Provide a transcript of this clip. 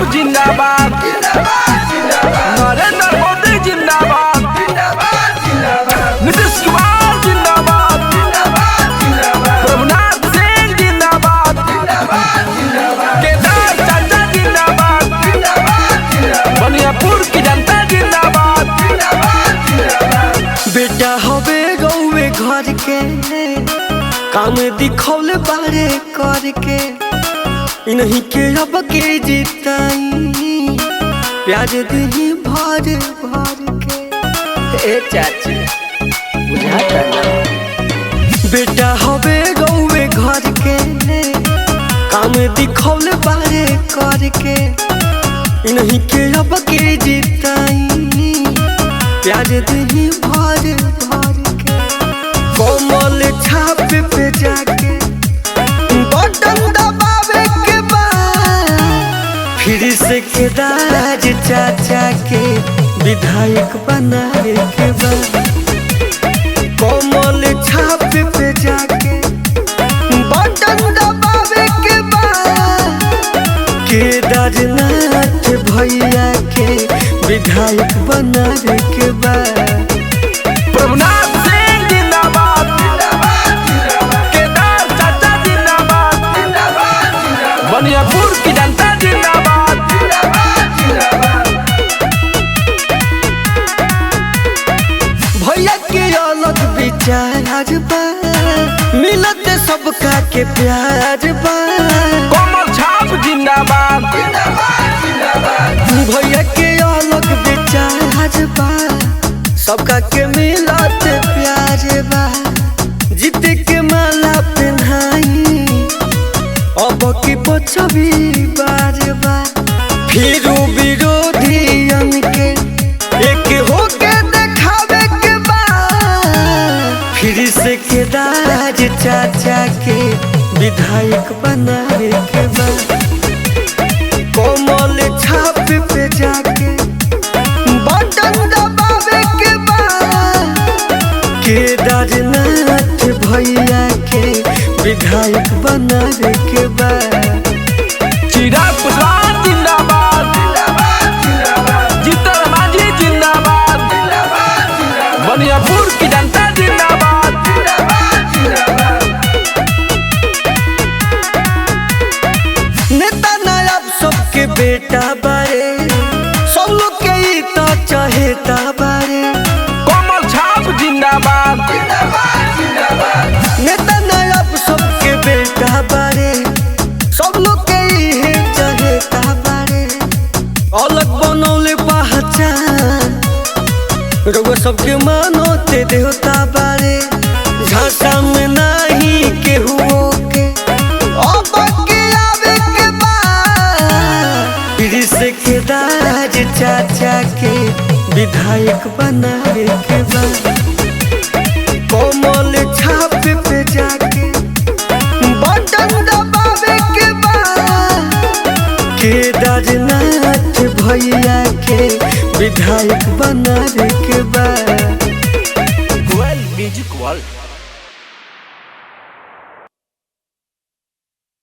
छाप जिंदाबाद, नरेंद्र मोदी जिंदाबाद, नीतीश कुमार जिंदाबाद, प्रभुनाथ सिंह जिंदाबाद, केदार चाचा जिंदाबाद, बनियापुर की जनता जिंदाबाद। बेटा हवे गौवे घर के काम दिखौले बारे करके इन्हीं के अब के जीताई प्याज दी भर भर के। ए चाची बुझाता ना बेटा हवे गौवे घर के काम दिखौले बारे करके इन्हीं के अब के जीताई प्याज दी भर भर के। कोमल छाप पे जाके बटन दबावे के बाद फिर से केदार चाचा के विधायक बनावे के बाद। कोमल छाप पे जाके बटन दबावे के बाद केदारनाथ भैया के विधायक बनावे के बाद। प्रभुनाथ सिंह जिंदाबाद, केदार चाचा जिंदाबाद, बनियापुर की जनता जिंदाबाद। भैया के अलग विचार बा मिलत सबका के प्यार बा। कोमल छाप जिंदाबाद, भैया के अलग विचार बा सबका के मिलत प्यार बा। जीत के माला पहनाई अब की पछवी बार बा। फिर विरोधियन के एक होके देखावे के बा। फिर से केदार चाचा के विधायक बनावे के बा। कोमल छाप पे जाके बटन दबावे के बाद केदारनाथ भैया के विधायक बनावे के बाद। चिराग पासवान जिंदाबाद, जीतन मांझी जिंदाबाद, बनियापुर की जनता जिंदाबाद। नेता नायब सबके बेटा बारे सब लोग के ही तो चाहेता बारे। कोमल छाप जिंदाबाद, नेता नायब सबके बेटा बारे सब लोग के ही चाहेता बारे। अलग बनौले पहचान रउआ सबके मानोते देवता बारे। झांसा में नहीं केहू के अब के आवे के बाद फिर से केदार चाचा के विधायक बनावे के बाद। कोमल छाप पे जाके बटन दबावे के बाद केदारनाथ भैया के विधायक बनावे के बाद। Music world.